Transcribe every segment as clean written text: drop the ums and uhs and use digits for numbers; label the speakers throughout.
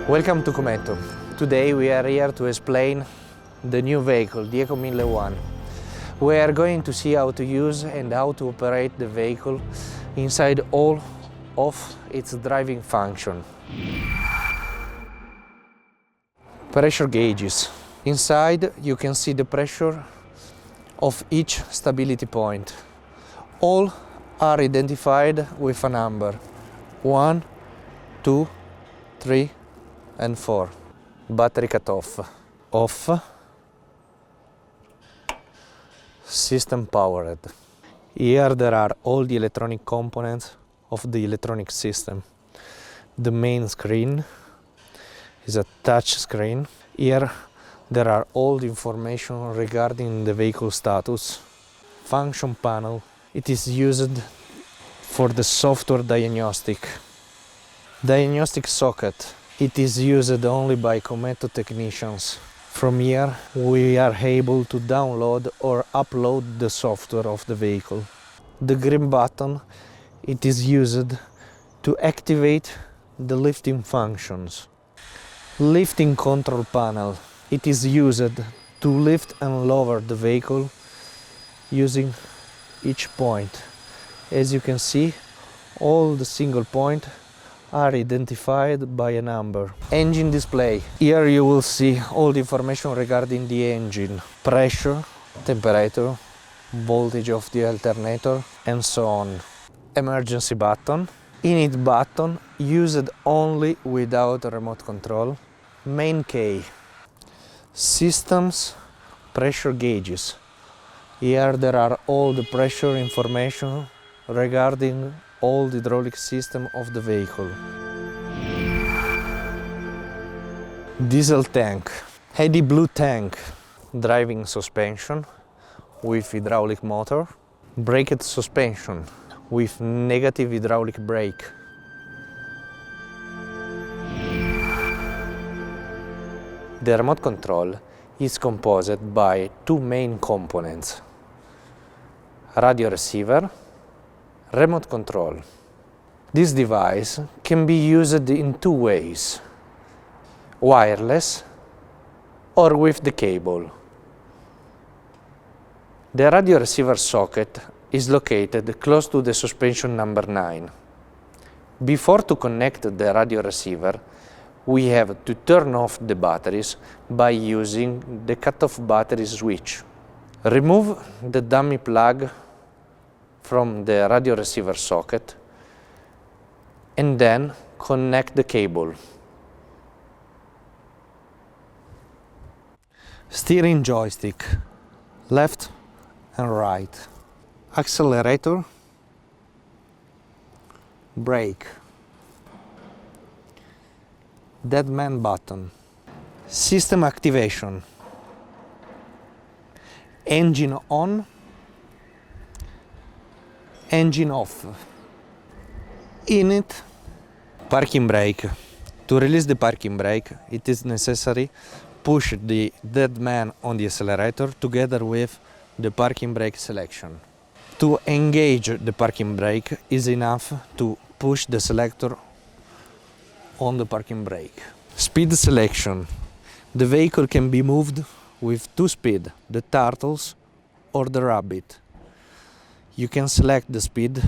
Speaker 1: Welcome to Cometto. Today we are here to explain the new vehicle, the Eco 1001. We are going to see how to use and how to operate the vehicle inside all of its driving function. Pressure gauges. Inside you can see the pressure of each stability point. All are identified with a number: 1, 2, 3 and 4. Battery cutoff. Off. System powered. Here there are all the electronic components of the electronic system. The main screen is a touch screen. Here there are all the information regarding the vehicle status. Function panel. It is used for the software diagnostic. Diagnostic socket. It is used only by Cometto technicians. From here we are able to download or upload the software of the vehicle. The green button, it is used to activate the lifting functions. Lifting control panel. It is used to lift and lower the vehicle using each point. As you can see, all the single points are identified by a number. Engine display. Here you will see all the information regarding the engine. Pressure, temperature, voltage of the alternator and so on. Emergency button. Init button, used only without remote control. Main key. Systems, pressure gauges. Here there are all the pressure information regarding all the hydraulic system of the vehicle. Diesel tank. Heady blue tank. Driving suspension with hydraulic motor. Braked suspension with negative hydraulic brake. The remote control is composed by two main components: radio receiver, remote control. This device can be used in two ways: wireless or with the cable. The radio receiver socket is located close to the suspension number 9. Before to connect the radio receiver, we have to turn off the batteries by using the cut-off battery switch. Remove the dummy plug from the radio receiver socket and then connect the cable. Steering joystick, left and right. Accelerator, brake. Dead man button. System activation. Engine on, engine off. Init. Parking brake. To release the parking brake, it is necessary push the dead man on the accelerator together with the parking brake selection. To engage the parking brake is enough to push the selector on the parking brake. Speed selection. The vehicle can be moved with two speeds, the turtles or the rabbit. You can select the speed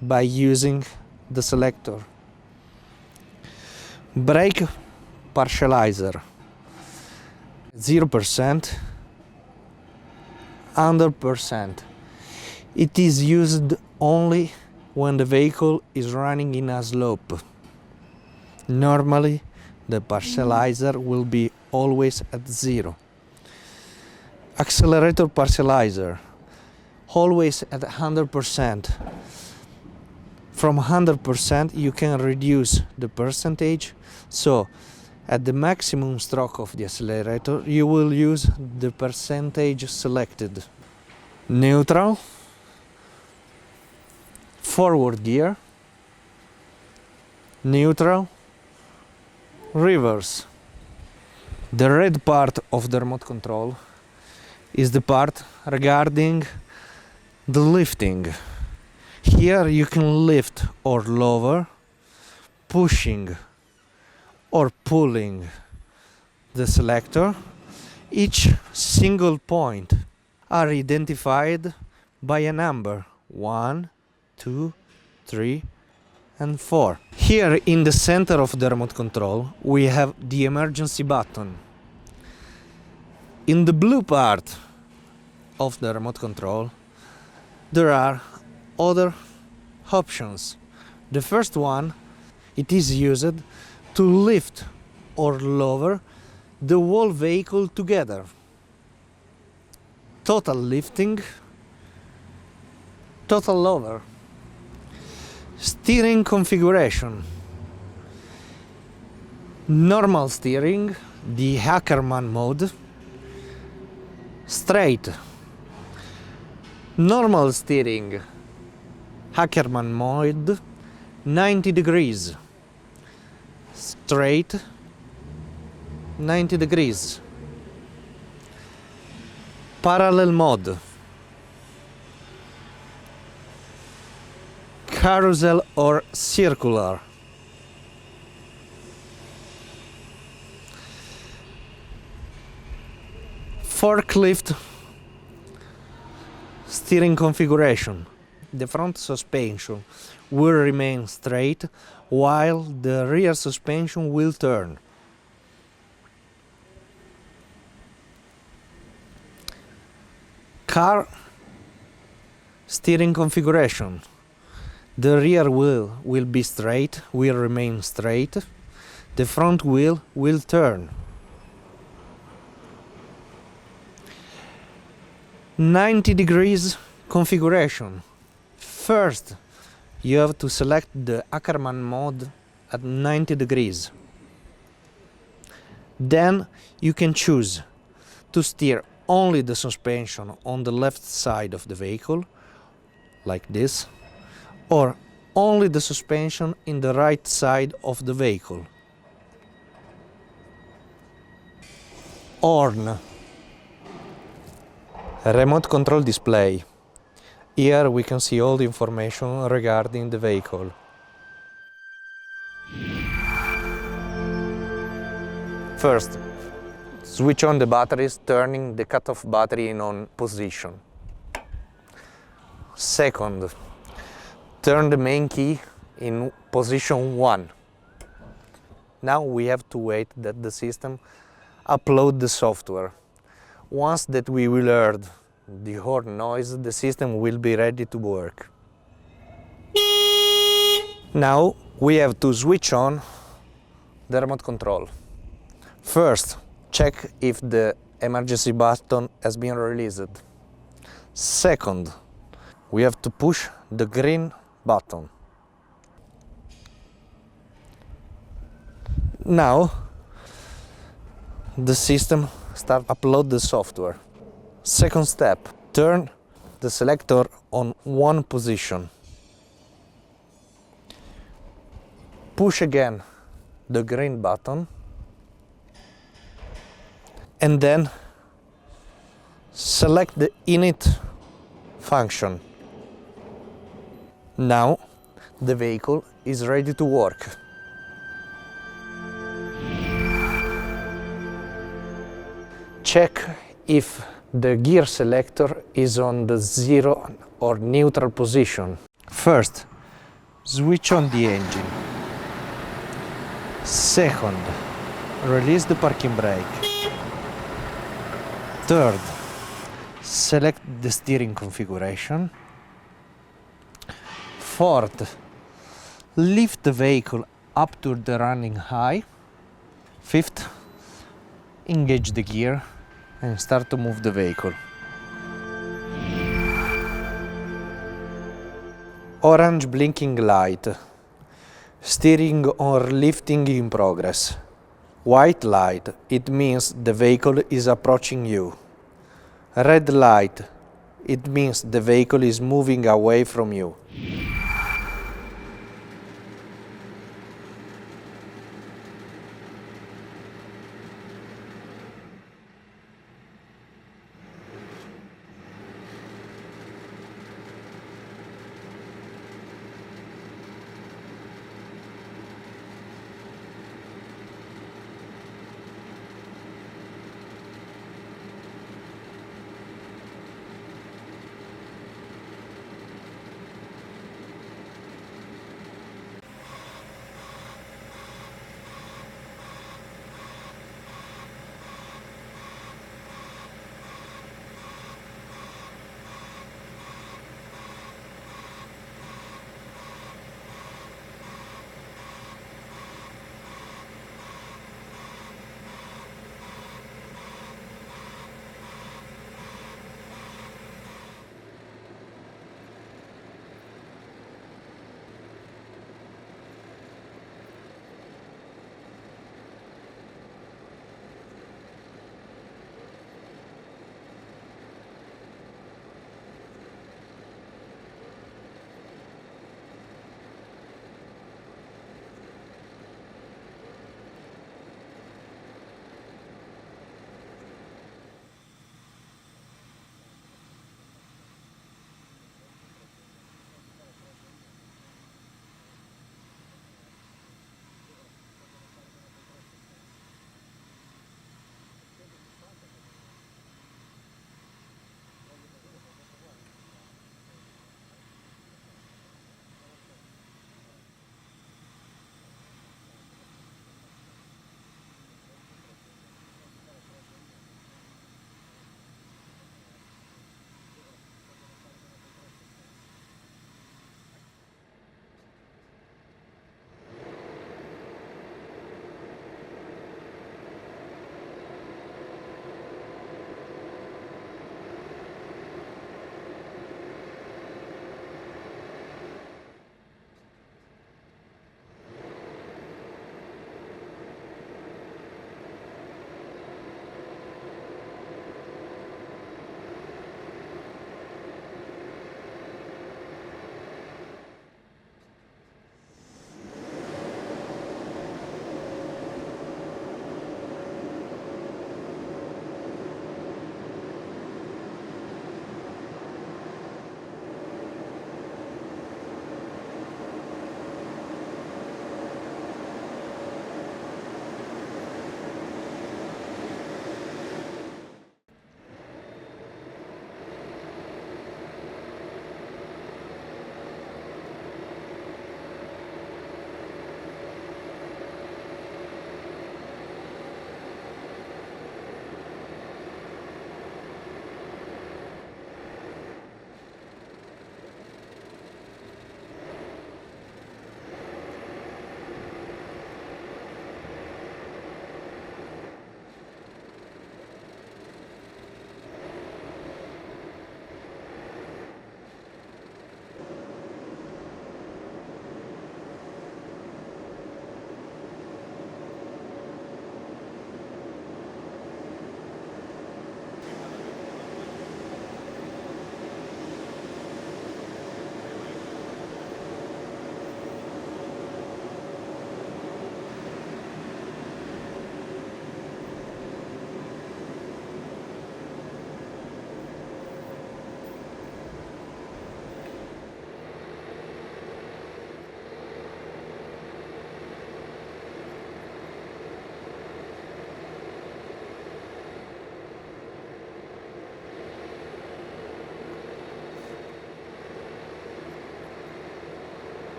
Speaker 1: by using the selector. Brake partializer. 0%, 100%. It is used only when the vehicle is running in a slope. Normally, the partializer will be always at 0. Accelerator partializer, always at 100%. From 100% you can reduce the percentage, so at the maximum stroke of the accelerator you will use the percentage selected. Neutral, forward gear, neutral, reverse. The red part of the remote control is the part regarding the lifting. Here you can lift or lower, pushing or pulling the selector, each single point are identified by a number 1, 2, 3, and 4. Here in the center of the remote control we have the emergency button. In the blue part of the remote control there are other options. The first one, it is used to lift or lower the whole vehicle together. Total lifting, total lower. Steering configuration. Normal steering, the Ackermann mode. Straight. Normal steering, Ackermann mode, 90 degrees. Straight, 90 degrees. Parallel mode. Carousel or circular. Forklift steering configuration. The front suspension will remain straight while the rear suspension will turn. Car steering configuration. The rear wheel will be straight, will remain straight. The front wheel will turn. 90 degrees configuration. First, you have to select the Ackermann mode at 90 degrees. Then you can choose to steer only the suspension on the left side of the vehicle, like this, or only the suspension in the right side of the vehicle. Horn. Remote control display. Here we can see all the information regarding the vehicle. First, switch on the batteries, turning the cutoff battery in on position. Second, turn the main key in position 1. Now we have to wait that the system upload the software. Once that we will hear the horn noise, the system will be ready to work. Now we have to switch on the remote control. First, check if the emergency button has been released. Second, we have to push the green button. Now the system start upload the software. Second step, turn the selector on one position. Push again the green button and then select the init function. Now the vehicle is ready to work. Check if the gear selector is on the zero or neutral position. First, switch on the engine. Second, release the parking brake. Third, select the steering configuration. Fourth, lift the vehicle up to the running high. Fifth, engage the gear and start to move the vehicle. Orange blinking light. Steering or lifting in progress. White light, it means the vehicle is approaching you. Red light, it means the vehicle is moving away from you.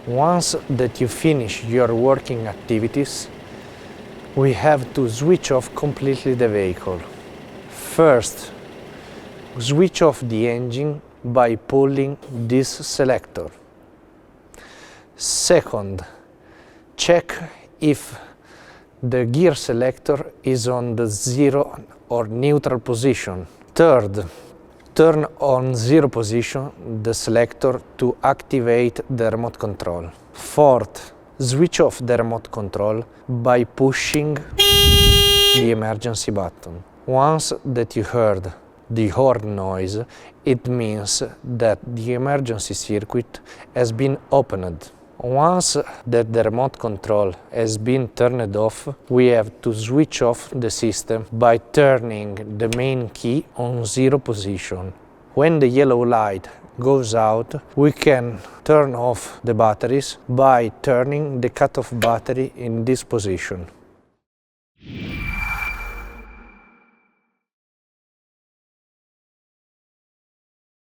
Speaker 1: Once that you finish your working activities, we have to switch off completely the vehicle. First, switch off the engine by pulling this selector. Second, check if the gear selector is on the zero or neutral position. Third, turn on zero position the selector to activate the remote control. Fourth, switch off the remote control by pushing the emergency button. Once that you heard the horn noise, it means that the emergency circuit has been opened. Once that the remote control has been turned off, we have to switch off the system by turning the main key on zero position. When the yellow light goes out, we can turn off the batteries by turning the cutoff battery in this position.